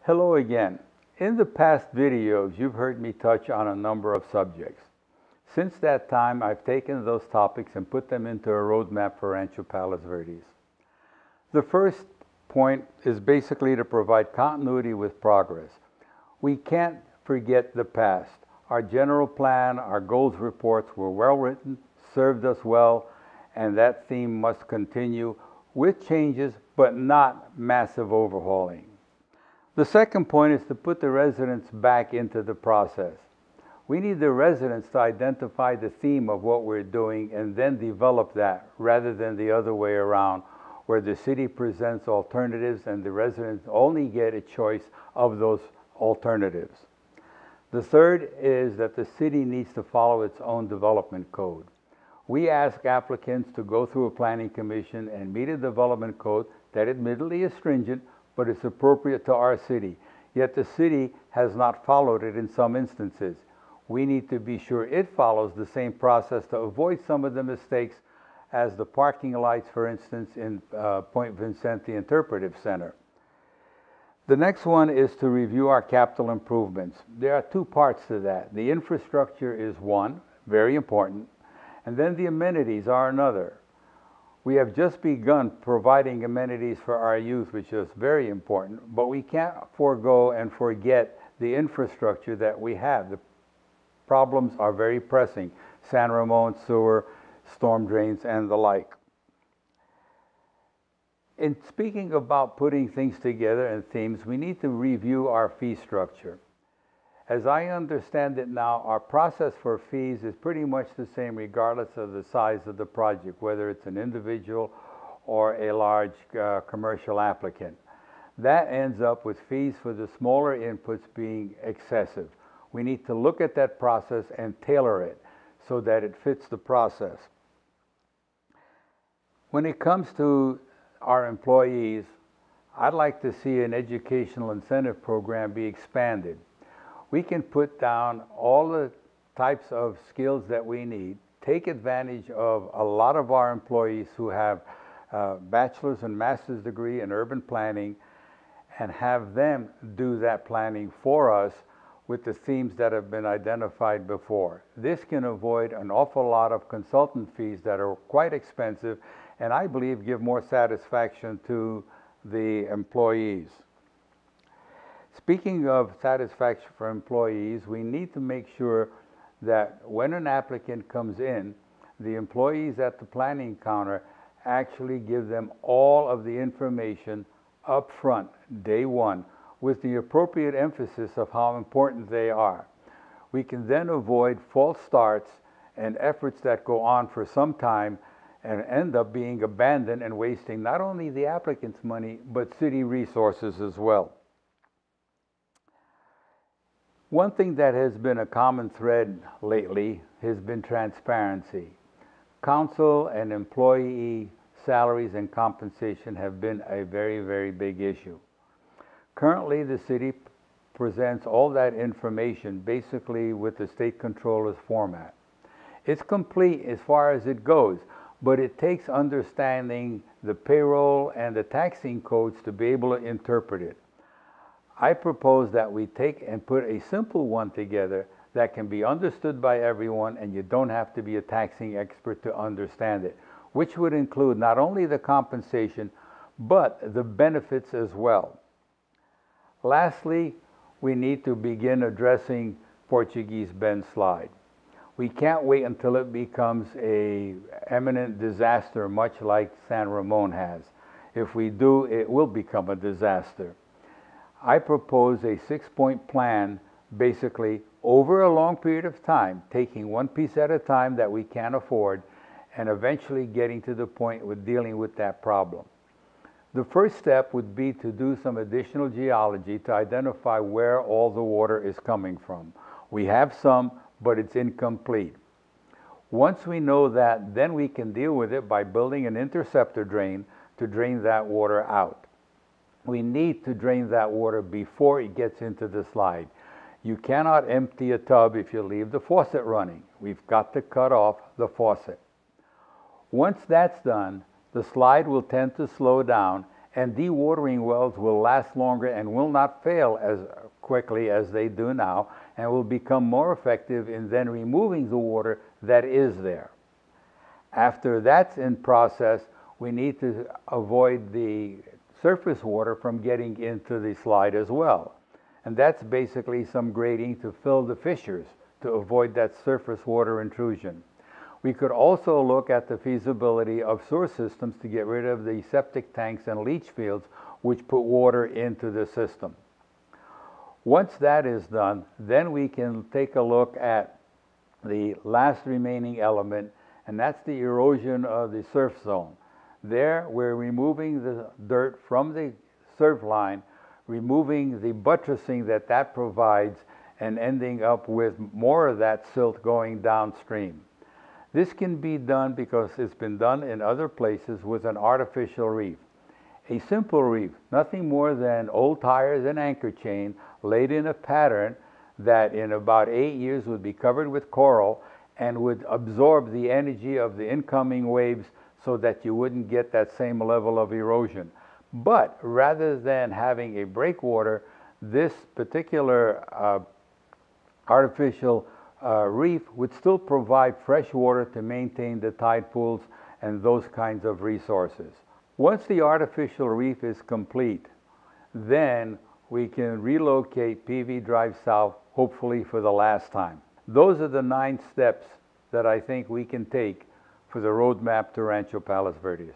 Hello again. In the past videos, you've heard me touch on a number of subjects. Since that time, I've taken those topics and put them into a roadmap for Rancho Palos Verdes. The first point is basically to provide continuity with progress. We can't forget the past. Our general plan, our goals reports were well written, served us well, and that theme must continue with changes, but not massive overhauling. The second point is to put the residents back into the process. We need the residents to identify the theme of what we're doing and then develop that rather than the other way around, where the city presents alternatives and the residents only get a choice of those alternatives. The third is that the city needs to follow its own development code. We ask applicants to go through a planning commission and meet a development code that admittedly is stringent, but it's appropriate to our city. Yet the city has not followed it in some instances. We need to be sure it follows the same process to avoid some of the mistakes as the parking lights, for instance, in Point Vicente Interpretive Center. The next one is to review our capital improvements. There are two parts to that. The infrastructure is one, very important, and then the amenities are another. We have just begun providing amenities for our youth, which is very important, but we can't forego and forget the infrastructure that we have. The problems are very pressing: San Ramon sewer, storm drains, and the like. In speaking about putting things together and themes, we need to review our fee structure. As I understand it now, our process for fees is pretty much the same regardless of the size of the project, whether it's an individual or a large commercial applicant. That ends up with fees for the smaller inputs being excessive. We need to look at that process and tailor it so that it fits the process. When it comes to our employees, I'd like to see an educational incentive program be expanded. We can put down all the types of skills that we need, take advantage of a lot of our employees who have bachelor's and master's degree in urban planning, and have them do that planning for us with the themes that have been identified before. This can avoid an awful lot of consultant fees that are quite expensive and I believe give more satisfaction to the employees. Speaking of satisfaction for employees, we need to make sure that when an applicant comes in, the employees at the planning counter actually give them all of the information up front, day one, with the appropriate emphasis of how important they are. We can then avoid false starts and efforts that go on for some time and end up being abandoned and wasting not only the applicant's money, but city resources as well. One thing that has been a common thread lately has been transparency. Council and employee salaries and compensation have been a very, very big issue. Currently, the city presents all that information basically with the state controller's format. It's complete as far as it goes, but it takes understanding the payroll and the taxing codes to be able to interpret it. I propose that we take and put a simple one together that can be understood by everyone, and you don't have to be a taxing expert to understand it, which would include not only the compensation, but the benefits as well. Lastly, we need to begin addressing Portuguese Bend Slide. We can't wait until it becomes an imminent disaster, much like San Ramon has. If we do, it will become a disaster. I propose a 6-point plan, basically over a long period of time, taking one piece at a time that we can afford, and eventually getting to the point with dealing with that problem. The first step would be to do some additional geology to identify where all the water is coming from. We have some, but it's incomplete. Once we know that, then we can deal with it by building an interceptor drain to drain that water out. We need to drain that water before it gets into the slide. You cannot empty a tub if you leave the faucet running. We've got to cut off the faucet. Once that's done, the slide will tend to slow down and dewatering wells will last longer and will not fail as quickly as they do now, and will become more effective in then removing the water that is there. After that's in process, we need to avoid the surface water from getting into the slide as well. And that's basically some grading to fill the fissures to avoid that surface water intrusion. We could also look at the feasibility of sewer systems to get rid of the septic tanks and leach fields which put water into the system. Once that is done, then we can take a look at the last remaining element, and that's the erosion of the surf zone. There, we're removing the dirt from the surf line, removing the buttressing that provides, and ending up with more of that silt going downstream. This can be done because it's been done in other places with an artificial reef. A simple reef, nothing more than old tires and anchor chain laid in a pattern that in about 8 years would be covered with coral and would absorb the energy of the incoming waves so that you wouldn't get that same level of erosion. But rather than having a breakwater, this particular artificial reef would still provide fresh water to maintain the tide pools and those kinds of resources. Once the artificial reef is complete, then we can relocate PV Drive South, hopefully for the last time. Those are the 9 steps that I think we can take for the roadmap to Rancho Palos Verdes.